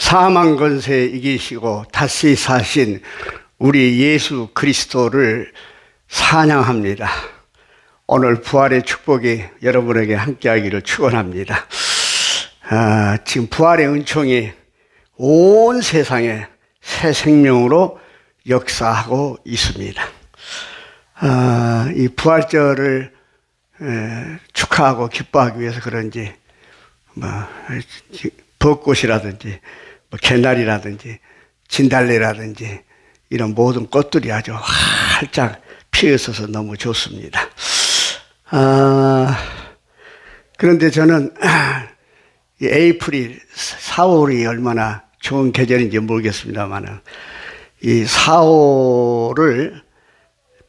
사망 권세 이기시고 다시 사신 우리 예수 그리스도를 찬양합니다. 오늘 부활의 축복이 여러분에게 함께하기를 축원합니다. 지금 부활의 은총이 온 세상에 새 생명으로 역사하고 있습니다. 이 부활절을 축하하고 기뻐하기 위해서 그런지 벚꽃이라든지 개나리라든지 진달래라든지 이런 모든 꽃들이 아주 활짝 피어 있어서 너무 좋습니다. 그런데 저는 이 에이프릴 4월이 얼마나 좋은 계절인지 모르겠습니다만 이 4월을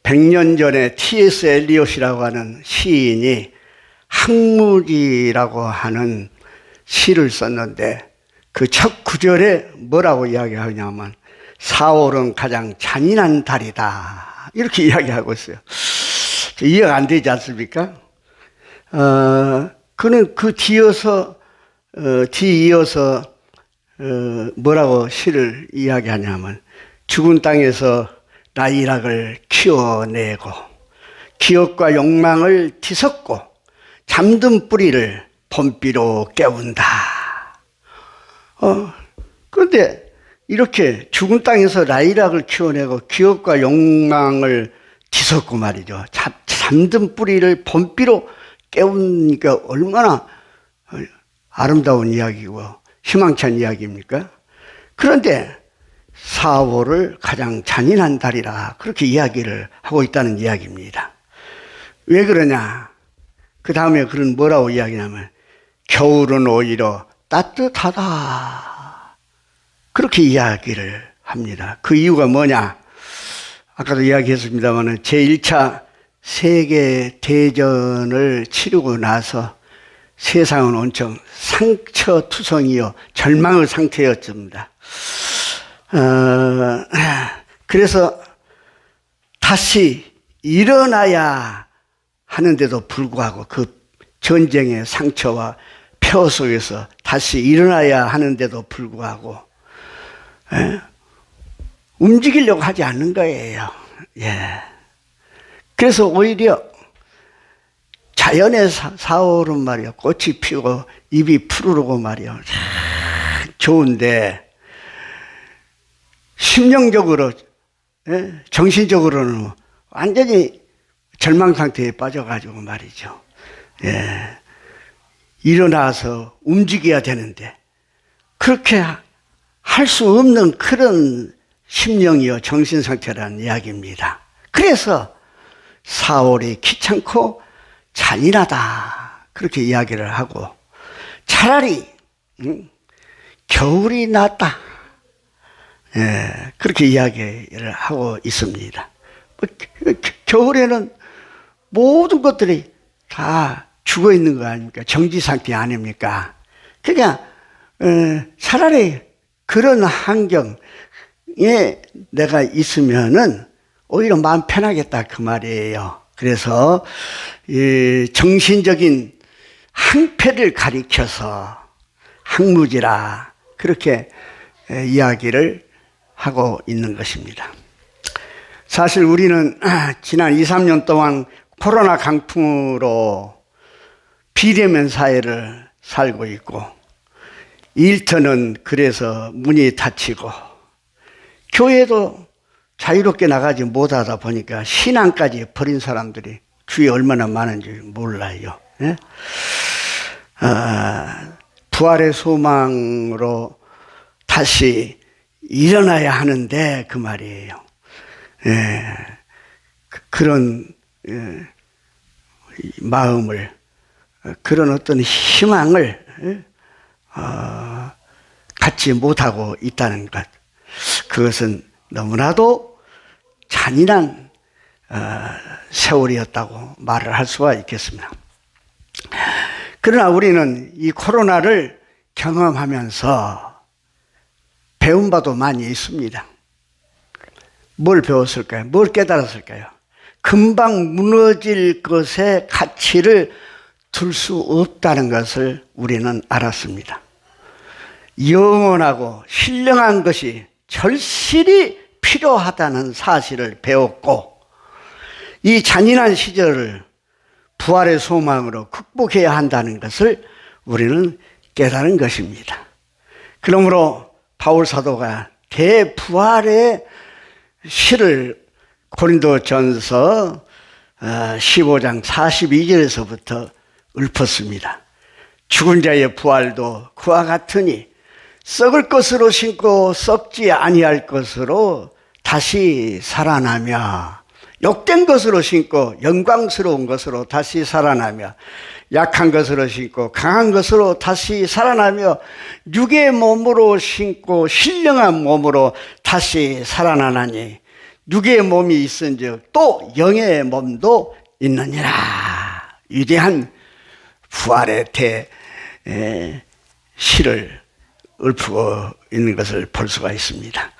100년 전에 T.S. 엘리엇이라고 하는 시인이 항무지라고 하는 시를 썼는데 그 첫 구절에 뭐라고 이야기하냐면 4월은 가장 잔인한 달이다 이렇게 이야기하고 있어요. 이해가 안 되지 않습니까? 그는 그 뒤이어서 뭐라고 시를 이야기하냐면 죽은 땅에서 라일락을 키워내고 기억과 욕망을 뒤섞고 잠든 뿌리를 봄비로 깨운다. 그런데 이렇게 죽은 땅에서 라일락을 키워내고 기억과 욕망을 뒤섞고 말이죠. 잠든 뿌리를 봄비로 깨우니까 얼마나 아름다운 이야기고 희망찬 이야기입니까? 그런데 4월을 가장 잔인한 달이라 그렇게 이야기를 하고 있다는 이야기입니다. 왜 그러냐? 그 다음에 그런 뭐라고 이야기하냐면 겨울은 오히려 따뜻하다 그렇게 이야기를 합니다. 그 이유가 뭐냐? 아까도 이야기했습니다만 제1차 세계대전을 치르고 나서 세상은 온통 상처투성이요 절망의 상태였습니다. 그래서 다시 일어나야 하는데도 불구하고 그 전쟁의 상처와 폐허 속에서 다시 일어나야 하는데도 불구하고 움직이려고 하지 않는 거예요. 예. 그래서 오히려 자연의 4월은 말이야 꽃이 피고 잎이 푸르르고 말이야 좋은데 심령적으로 정신적으로는 완전히 절망 상태에 빠져가지고 말이죠. 예. 일어나서 움직여야 되는데 그렇게 할 수 없는 그런 심령이요 정신 상태라는 이야기입니다. 그래서 4월이 귀찮고 잔인하다 그렇게 이야기를 하고 차라리 겨울이 낫다 그렇게 이야기를 하고 있습니다. 겨울에는 모든 것들이 다 죽어 있는 거 아닙니까? 정지 상태 아닙니까? 그러니까 차라리 그런 환경에 내가 있으면은 오히려 마음 편하겠다 그 말이에요. 그래서 정신적인 항폐를 가리켜서 항무지라 그렇게 이야기를 하고 있는 것입니다. 사실 우리는 지난 2, 3년 동안 코로나 강풍으로 비대면 사회를 살고 있고 일터는 그래서 문이 닫히고 교회도 자유롭게 나가지 못하다 보니까 신앙까지 버린 사람들이 주위에 얼마나 많은지 몰라요. 예? 부활의 소망으로 다시 일어나야 하는데 그 말이에요. 예, 그런 마음을 그런 어떤 희망을 갖지 못하고 있다는 것 그것은 너무나도 잔인한 세월이었다고 말을 할 수가 있겠습니다. 그러나 우리는 이 코로나를 경험하면서 배운 바도 많이 있습니다. 뭘 배웠을까요? 뭘 깨달았을까요? 금방 무너질 것의 가치를 둘 수 없다는 것을 우리는 알았습니다. 영원하고 신령한 것이 절실히 필요하다는 사실을 배웠고, 이 잔인한 시절을 부활의 소망으로 극복해야 한다는 것을 우리는 깨달은 것입니다. 그러므로 바울 사도가 대부활의 시를 고린도전서 15장 42절에서부터 읊었습니다. 죽은 자의 부활도 그와 같으니 썩을 것으로 신고 썩지 아니할 것으로 다시 살아나며, 욕된 것으로 신고 영광스러운 것으로 다시 살아나며, 약한 것으로 신고 강한 것으로 다시 살아나며, 육의 몸으로 신고 신령한 몸으로 다시 살아나나니, 육의 몸이 있은즉 또 영의 몸도 있느니라. 위대한 부활의 시를 읊고 있는 것을 볼 수가 있습니다.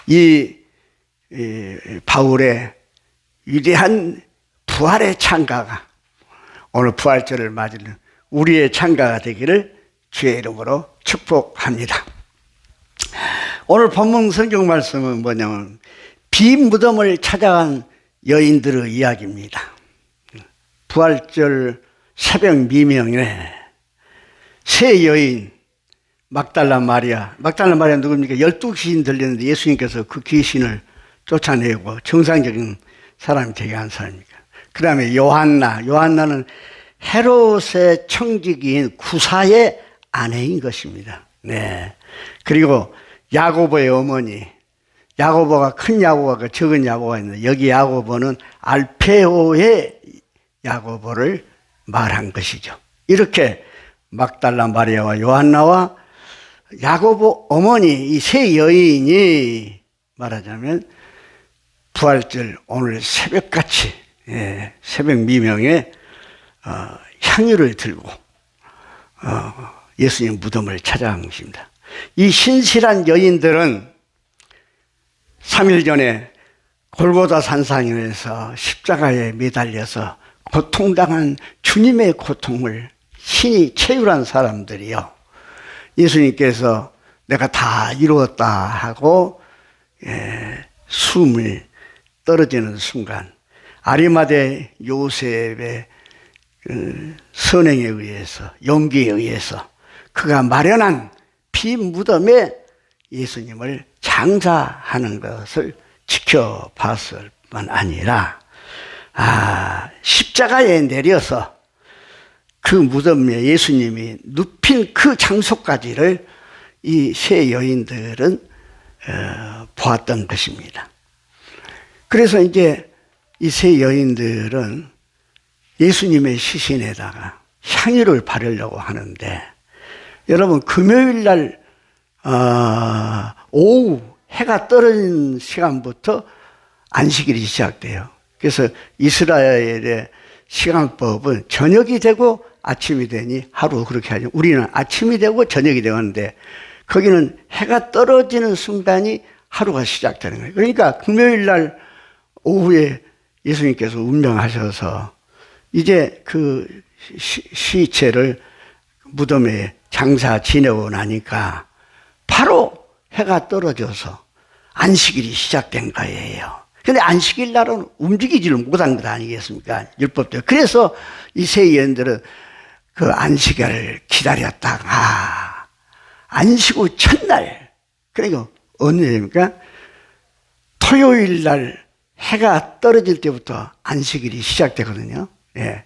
이 바울의 위대한 부활의 찬가가 오늘 부활절을 맞이는 우리의 찬가가 되기를 주의 이름으로 축복합니다. 오늘 본문 성경 말씀은 뭐냐면 빈 무덤을 찾아간 여인들의 이야기입니다. 부활절 새벽 미명에 세 여인, 막달라 마리아 누굽니까? 12귀신 들렸는데 예수님께서 그 귀신을 쫓아내고 정상적인 사람이 되게 한 사람입니까? 그 다음에 요한나는 헤롯의 청지기인 구사의 아내인 것입니다. 네. 그리고 야고보의 어머니, 야고보가 큰 야고보가 적은 야고보가 있는데, 여기 야고보는 알페오의 야고보를 말한 것이죠. 이렇게 막달라 마리아와 요한나와 야고보 어머니, 이 세 여인이 말하자면 부활절 오늘 새벽같이, 새벽 미명에 향유를 들고 예수님 무덤을 찾아간 것입니다. 이 신실한 여인들은 3일 전에 골고다 산상에서 십자가에 매달려서 고통당한 주님의 고통을 신이 체휼한 사람들이요. 예수님께서 내가 다 이루었다 하고 숨이 떨어지는 순간, 아리마대 요셉의 선행에 의해서, 용기에 의해서 그가 마련한 빈 무덤에 예수님을 장사하는 것을 지켜봤을 뿐 아니라, 십자가에 내려서 그 무덤에 예수님이 눕힌 그 장소까지를 이 세 여인들은 보았던 것입니다. 그래서 이제 이 세 여인들은 예수님의 시신에다가 향유를 바르려고 하는데, 여러분 금요일 날 오후 해가 떨어진 시간부터 안식일이 시작돼요. 그래서 이스라엘의 시간법은 저녁이 되고 아침이 되니 하루 그렇게 하죠. 우리는 아침이 되고 저녁이 되었는데 거기는 해가 떨어지는 순간이 하루가 시작되는 거예요. 그러니까 금요일 날 오후에 예수님께서 운명하셔서 이제 그 시체를 무덤에 장사 지내고 나니까 바로 해가 떨어져서 안식일이 시작된 거예요. 근데 안식일 날은 움직이지를 못한 것 아니겠습니까? 율법대로. 그래서 이 세 여인들은 그 안식일을 기다렸다가 안식 후 첫날, 그러니까 어느 날입니까? 토요일 날 해가 떨어질 때부터 안식일이 시작되거든요. 예.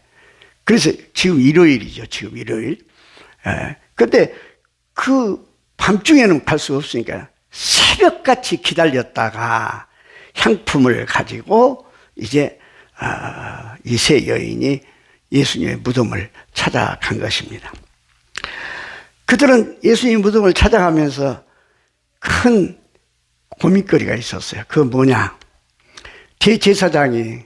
그래서 지금 일요일이죠. 지금 일요일. 예. 근데 그 밤중에는 갈 수 없으니까 새벽같이 기다렸다가 향품을 가지고 이제 이 세 여인이 예수님의 무덤을 찾아간 것입니다. 그들은 예수님 무덤을 찾아가면서 큰 고민거리가 있었어요. 그건 뭐냐? 대제사장이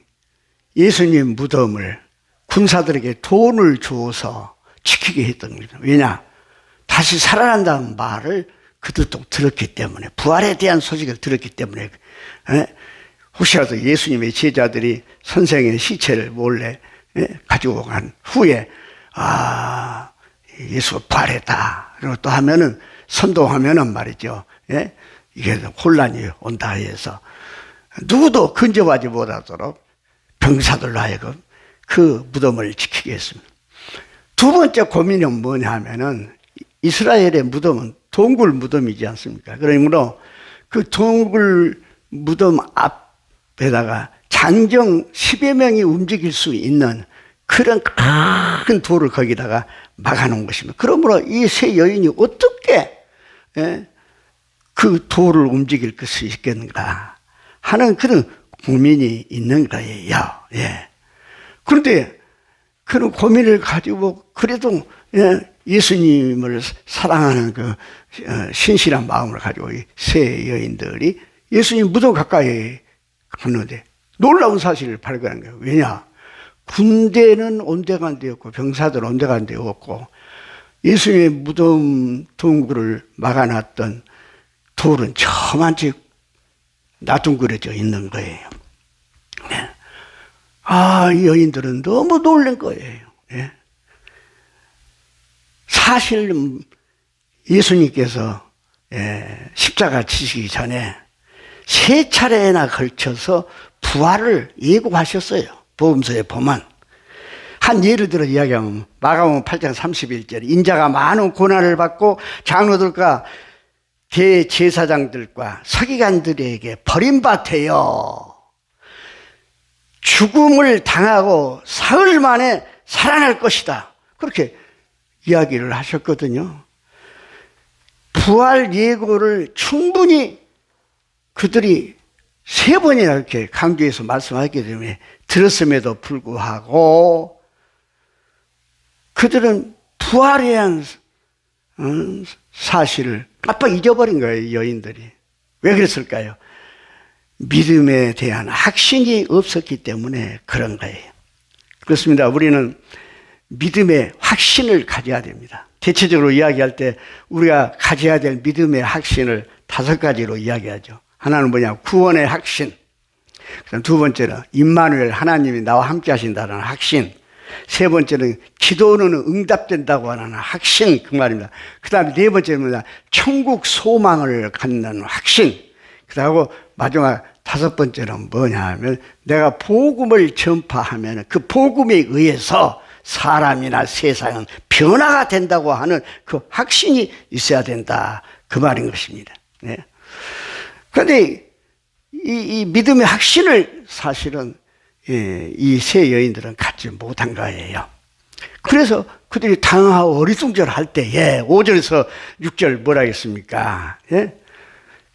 예수님 무덤을 군사들에게 돈을 주어서 지키게 했던 겁니다. 왜냐? 다시 살아난다는 말을 그들도 들었기 때문에, 부활에 대한 소식을 들었기 때문에, 혹시라도 예수님의 제자들이 선생의 시체를 몰래 가지고 간 후에 예수가 부활했다. 그리고 또 하면은 선동하면은 말이죠. 예? 이게 혼란이 온다 해서 누구도 근접하지 못하도록 병사들로 하여금 그 무덤을 지키게 했습니다. 두 번째 고민은 뭐냐 하면은 이스라엘의 무덤은 동굴 무덤이지 않습니까? 그러므로 그 동굴 무덤 앞에다가 장정 10여 명이 움직일 수 있는 그런 큰 돌을 거기다가 막아놓은 것입니다. 그러므로 이 세 여인이 어떻게 그 돌을 움직일 수 있겠는가 하는 그런 고민이 있는 거예요. 예. 그런데 그런 고민을 가지고 그래도 예수님을 사랑하는 그 신실한 마음을 가지고 이 세 여인들이 예수님 무덤 가까이 갔는데 놀라운 사실을 발견한 거예요. 왜냐? 군대는 온데간데 없고 병사들은 온데간데 없고 예수님의 무덤 동굴을 막아놨던 돌은 저만치 나둥그려져 있는 거예요. 네. 이 여인들은 너무 놀란 거예요. 네. 사실 예수님께서 십자가 지시기 전에 3차례나 걸쳐서 부활을 예고하셨어요. 복음서에 보면. 한 예를 들어 이야기하면 마가복음 8장 31절 인자가 많은 고난을 받고 장로들과 대제사장들과 서기관들에게 버림받아요. 죽음을 당하고 사흘 만에 살아날 것이다. 그렇게 이야기를 하셨거든요. 부활 예고를 충분히 그들이 3번이나 이렇게 강조해서 말씀하기 때문에 들었음에도 불구하고 그들은 부활에 대한 사실을 깜빡 잊어버린 거예요. 여인들이. 왜 그랬을까요? 믿음에 대한 확신이 없었기 때문에 그런 거예요. 그렇습니다. 우리는 믿음의 확신을 가져야 됩니다. 대체적으로 이야기할 때 우리가 가져야 될 믿음의 확신을 5가지로 이야기하죠. 하나는 뭐냐? 구원의 확신. 그다음 두 번째는 임마누엘 하나님이 나와 함께 하신다는 확신. 세 번째는 기도는 응답된다고 하는 확신, 그 말입니다. 그 다음에 네 번째는 뭐냐? 천국 소망을 갖는 확신. 그 다음에 마지막 5번째는 뭐냐 하면 내가 복음을 전파하면 그 복음에 의해서 사람이나 세상은 변화가 된다고 하는 그 확신이 있어야 된다. 그 말인 것입니다. 네. 그런데 이 믿음의 확신을 사실은 이 세 여인들은 갖지 못한 거예요. 그래서 그들이 당하고 어리둥절할 때에 5절에서 6절 뭐라 했습니까? 예?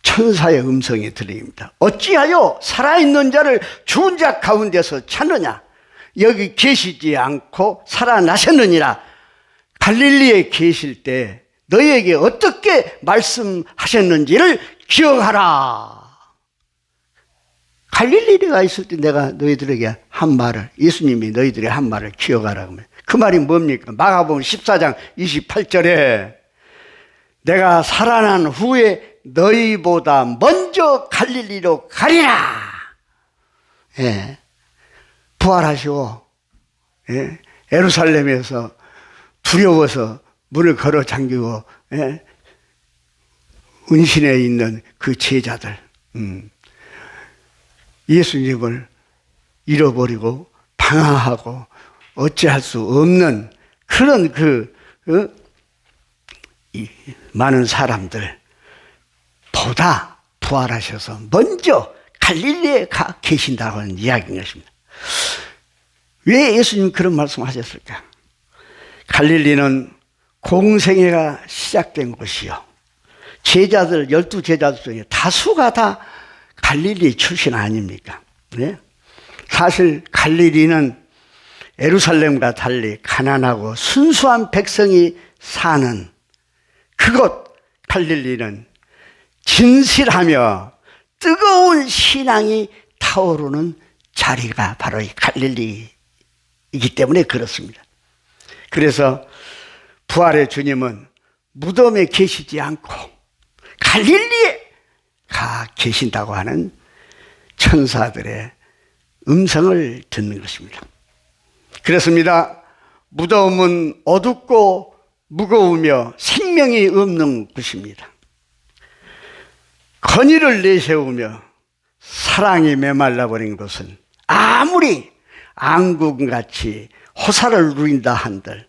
천사의 음성이 들립니다. 어찌하여 살아있는 자를 죽은 자 가운데서 찾느냐? 여기 계시지 않고 살아나셨느니라. 갈릴리에 계실 때 너희에게 어떻게 말씀하셨는지를 기억하라. 갈릴리가 있을 때 내가 너희들에게 한 말을, 예수님이 너희들에게 한 말을 기억하라고 하면 그 말이 뭡니까? 마가복음 14장 28절에 내가 살아난 후에 너희보다 먼저 갈릴리로 가리라. 예. 부활하시고 예루살렘에서 두려워서 문을 걸어 잠기고 은신에 있는 그 제자들 예수님을 잃어버리고 방황하고 어찌할 수 없는 그런 많은 사람들 보다 부활하셔서 먼저 갈릴리에 가 계신다고 하는 이야기인 것입니다. 왜 예수님 그런 말씀하셨을까? 갈릴리는 공생애가 시작된 곳이요. 제자들 12제자들 중에 다수가 다 갈릴리 출신 아닙니까? 네? 사실 갈릴리는 예루살렘과 달리 가난하고 순수한 백성이 사는 그곳 갈릴리는 진실하며 뜨거운 신앙이 타오르는 자리가 바로 이 갈릴리이기 때문에 그렇습니다. 그래서 부활의 주님은 무덤에 계시지 않고 갈릴리에 가 계신다고 하는 천사들의 음성을 듣는 것입니다. 그렇습니다. 무덤은 어둡고 무거우며 생명이 없는 것입니다. 건의를 내세우며 사랑이 메말라버린 것은 아무리 앙금같이 호사를 누린다 한들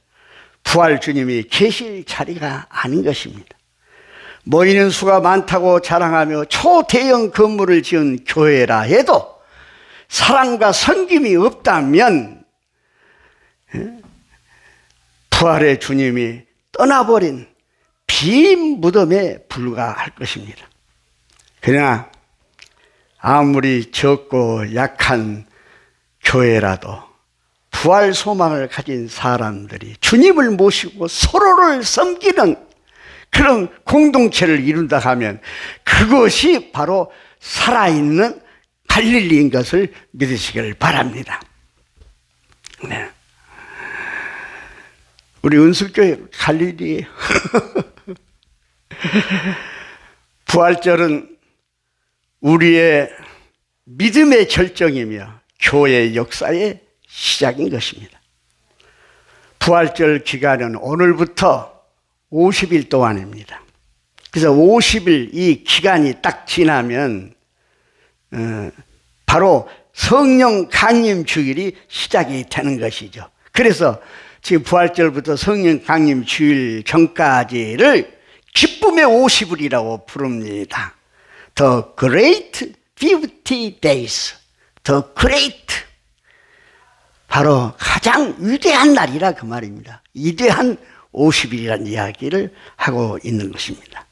부활 주님이 계실 자리가 아닌 것입니다. 모이는 수가 많다고 자랑하며 초대형 건물을 지은 교회라 해도 사랑과 섬김이 없다면 부활의 주님이 떠나버린 빈 무덤에 불과할 것입니다. 그러나 아무리 적고 약한 교회라도 부활 소망을 가진 사람들이 주님을 모시고 서로를 섬기는 그런 공동체를 이룬다 하면 그것이 바로 살아있는 갈릴리인 것을 믿으시길 바랍니다. 네. 우리 은숙교회 갈릴리예요. 부활절은 우리의 믿음의 결정이며 교회 역사의 시작인 것입니다. 부활절 기간은 오늘부터 50일 동안입니다. 그래서 50일 이 기간이 딱 지나면 바로 성령 강림 주일이 시작이 되는 것이죠. 그래서 지금 부활절부터 성령 강림 주일 전까지를 기쁨의 50일이라고 부릅니다. The Great 50 Days. The Great. 바로 가장 위대한 날이라 그 말입니다. 위대한 50일이라는 이야기를 하고 있는 것입니다.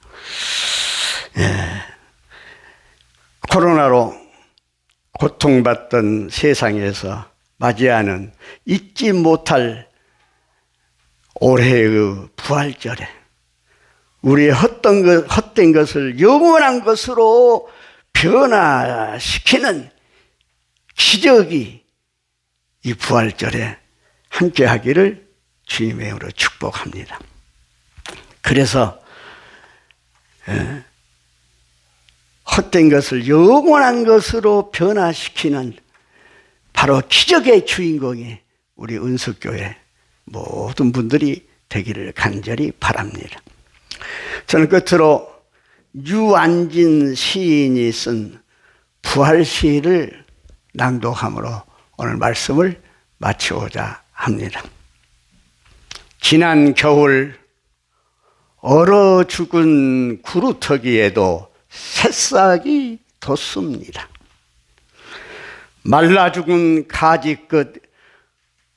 코로나로 고통받던 세상에서 맞이하는 잊지 못할 올해의 부활절에 우리의 헛된 것을 영원한 것으로 변화시키는 기적이 이 부활절에 함께 하기를 주님의 이름으로 축복합니다. 그래서 헛된 것을 영원한 것으로 변화시키는 바로 기적의 주인공이 우리 은숙교회 모든 분들이 되기를 간절히 바랍니다. 저는 끝으로 유안진 시인이 쓴 부활시를 낭독함으로 오늘 말씀을 마치고자 합니다. 지난 겨울 얼어 죽은 구루터기에도 새싹이 돋습니다. 말라 죽은 가지끝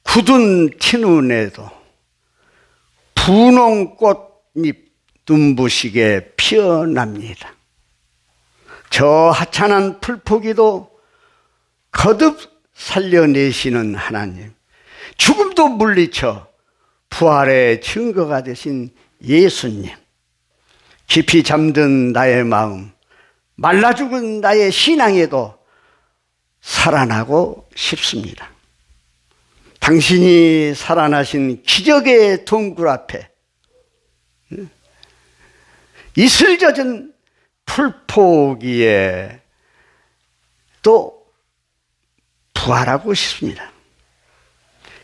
굳은 티눈에도 분홍 꽃잎 눈부시게 피어납니다. 저 하찮은 풀포기도 거듭 살려내시는 하나님, 죽음도 물리쳐 부활의 증거가 되신 예수님, 깊이 잠든 나의 마음, 말라 죽은 나의 신앙에도 살아나고 싶습니다. 당신이 살아나신 기적의 동굴 앞에 이슬 젖은 풀포기에 또 부활하고 싶습니다.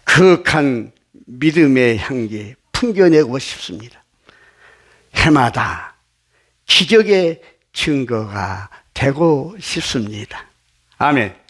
그윽한 믿음의 향기 풍겨내고 싶습니다. 해마다 기적의 증거가 되고 싶습니다. 아멘.